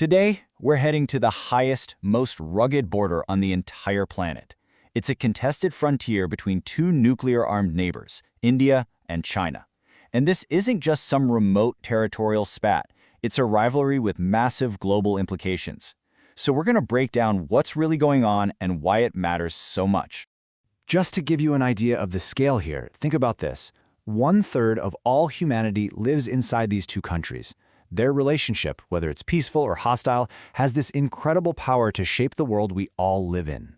Today, we're heading to the highest, most rugged border on the entire planet. It's a contested frontier between two nuclear-armed neighbors, India and China. And this isn't just some remote territorial spat. It's a rivalry with massive global implications. So we're going to break down what's really going on and why it matters so much. Just to give you an idea of the scale here, think about this. 1/3 of all humanity lives inside these two countries. Their relationship, whether it's peaceful or hostile, has this incredible power to shape the world we all live in.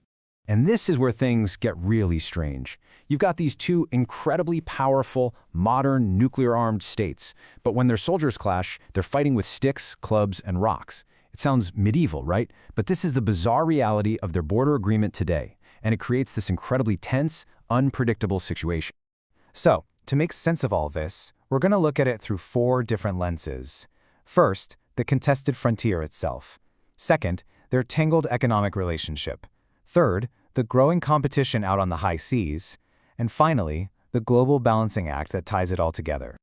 And this is where things get really strange. You've got these two incredibly powerful, modern, nuclear-armed states, but when their soldiers clash, they're fighting with sticks, clubs, and rocks. It sounds medieval, right? But this is the bizarre reality of their border agreement today, and it creates this incredibly tense, unpredictable situation. So, to make sense of all this, we're going to look at it through 4 different lenses. First, the contested frontier itself. Second, their tangled economic relationship. Third, the growing competition out on the high seas. And finally, the global balancing act that ties it all together.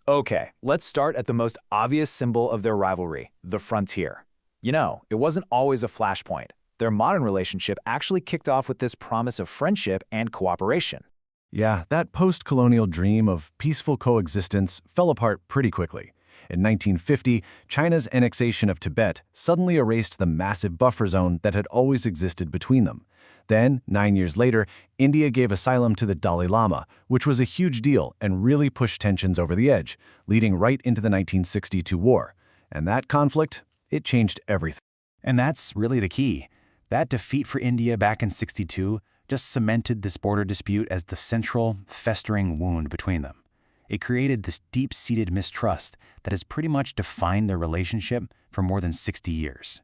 Okay, let's start at the most obvious symbol of their rivalry, the frontier. You know, it wasn't always a flashpoint. Their modern relationship actually kicked off with this promise of friendship and cooperation. Yeah, that post-colonial dream of peaceful coexistence fell apart pretty quickly. In 1950, China's annexation of Tibet suddenly erased the massive buffer zone that had always existed between them. Then, 9 years later, India gave asylum to the Dalai Lama, which was a huge deal and really pushed tensions over the edge, leading right into the 1962 war. And that conflict, it changed everything. And that's really the key. That defeat for India back in '62 just cemented this border dispute as the central, festering wound between them. It created this deep-seated mistrust that has pretty much defined their relationship for more than 60 years.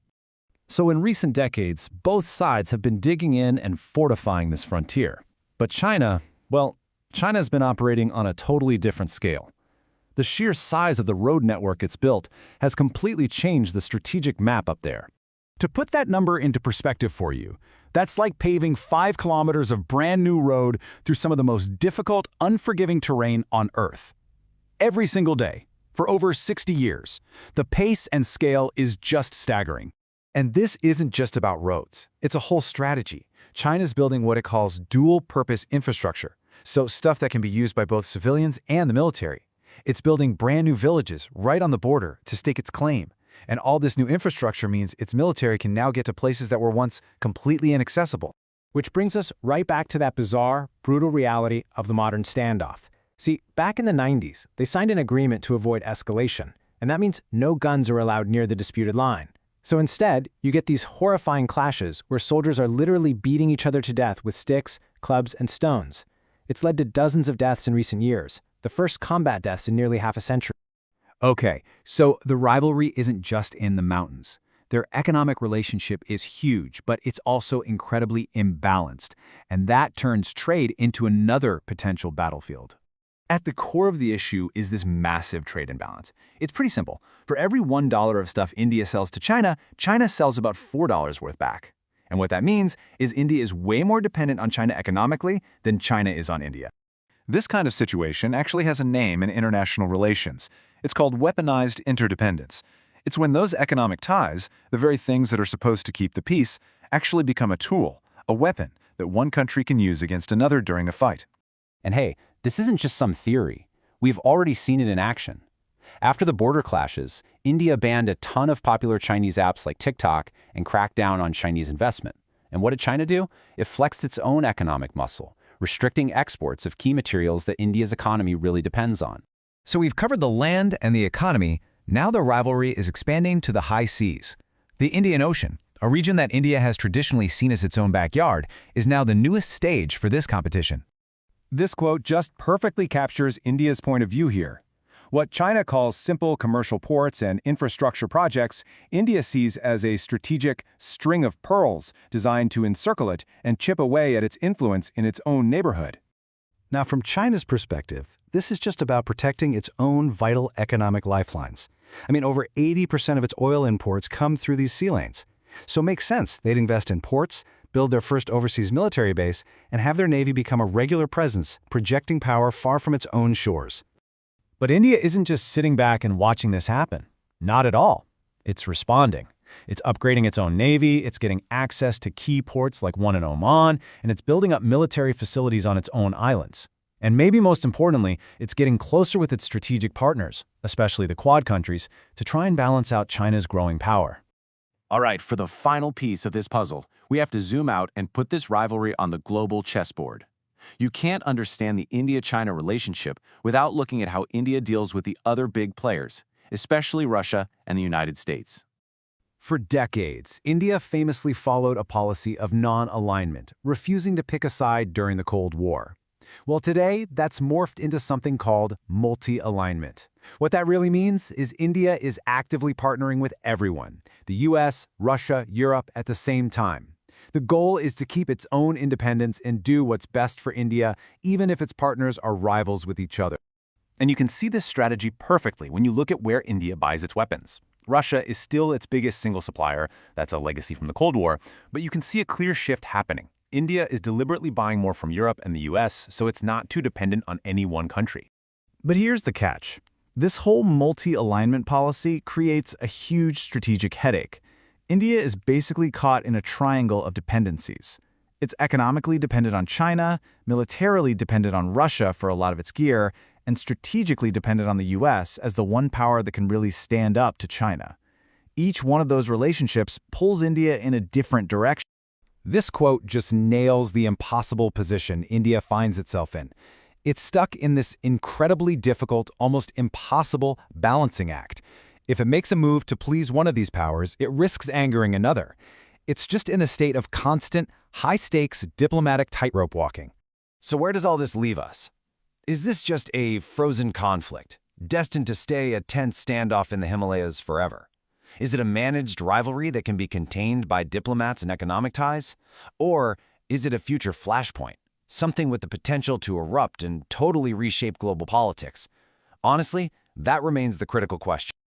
So in recent decades, both sides have been digging in and fortifying this frontier. But China, well, China's been operating on a totally different scale. The sheer size of the road network it's built has completely changed the strategic map up there. To put that number into perspective for you, that's like paving 5 kilometers of brand new road through some of the most difficult, unforgiving terrain on Earth. Every single day, for over 60 years, the pace and scale is just staggering. And this isn't just about roads. It's a whole strategy. China's building what it calls dual-purpose infrastructure, so stuff that can be used by both civilians and the military. It's building brand new villages right on the border to stake its claim. And all this new infrastructure means its military can now get to places that were once completely inaccessible. Which brings us right back to that bizarre, brutal reality of the modern standoff. See, back in the 90s, they signed an agreement to avoid escalation, and that means no guns are allowed near the disputed line. So instead, you get these horrifying clashes where soldiers are literally beating each other to death with sticks, clubs, and stones. It's led to dozens of deaths in recent years, the first combat deaths in nearly half a century. Okay, so the rivalry isn't just in the mountains. Their economic relationship is huge, but it's also incredibly imbalanced, and that turns trade into another potential battlefield. At the core of the issue is this massive trade imbalance. It's pretty simple. For every $1 of stuff India sells to China, China sells about $4 worth back. And what that means is India is way more dependent on China economically than China is on India. This kind of situation actually has a name in international relations. It's called weaponized interdependence. It's when those economic ties, the very things that are supposed to keep the peace, actually become a tool, a weapon that one country can use against another during a fight. And hey, this isn't just some theory. We've already seen it in action. After the border clashes, India banned a ton of popular Chinese apps like TikTok and cracked down on Chinese investment. And what did China do? It flexed its own economic muscle, restricting exports of key materials that India's economy really depends on. So we've covered the land and the economy. Now the rivalry is expanding to the high seas. The Indian Ocean, a region that India has traditionally seen as its own backyard, is now the newest stage for this competition. This quote just perfectly captures India's point of view here. What China calls simple commercial ports and infrastructure projects, India sees as a strategic string of pearls designed to encircle it and chip away at its influence in its own neighborhood. Now, from China's perspective, this is just about protecting its own vital economic lifelines. I mean, over 80% of its oil imports come through these sea lanes. So it makes sense they'd invest in ports, build their first overseas military base, and have their navy become a regular presence, projecting power far from its own shores. But India isn't just sitting back and watching this happen. Not at all. It's responding. It's upgrading its own navy, it's getting access to key ports like one in Oman, and it's building up military facilities on its own islands. And maybe most importantly, it's getting closer with its strategic partners, especially the Quad countries, to try and balance out China's growing power. All right, for the final piece of this puzzle, we have to zoom out and put this rivalry on the global chessboard. You can't understand the India-China relationship without looking at how India deals with the other big players, especially Russia and the United States. For decades, India famously followed a policy of non-alignment, refusing to pick a side during the Cold War. Well, today, that's morphed into something called multi-alignment. What that really means is India is actively partnering with everyone, the US, Russia, Europe, at the same time. The goal is to keep its own independence and do what's best for India, even if its partners are rivals with each other. And you can see this strategy perfectly when you look at where India buys its weapons. Russia is still its biggest single supplier, that's a legacy from the Cold War, but you can see a clear shift happening. India is deliberately buying more from Europe and the US, so it's not too dependent on any one country. But here's the catch. This whole multi-alignment policy creates a huge strategic headache. India is basically caught in a triangle of dependencies. It's economically dependent on China, militarily dependent on Russia for a lot of its gear, and strategically dependent on the US as the one power that can really stand up to China. Each one of those relationships pulls India in a different direction. This quote just nails the impossible position India finds itself in. It's stuck in this incredibly difficult, almost impossible balancing act. If it makes a move to please one of these powers, it risks angering another. It's just in a state of constant, high-stakes diplomatic tightrope walking. So where does all this leave us? Is this just a frozen conflict, destined to stay a tense standoff in the Himalayas forever? Is it a managed rivalry that can be contained by diplomats and economic ties? Or is it a future flashpoint, something with the potential to erupt and totally reshape global politics? Honestly, that remains the critical question.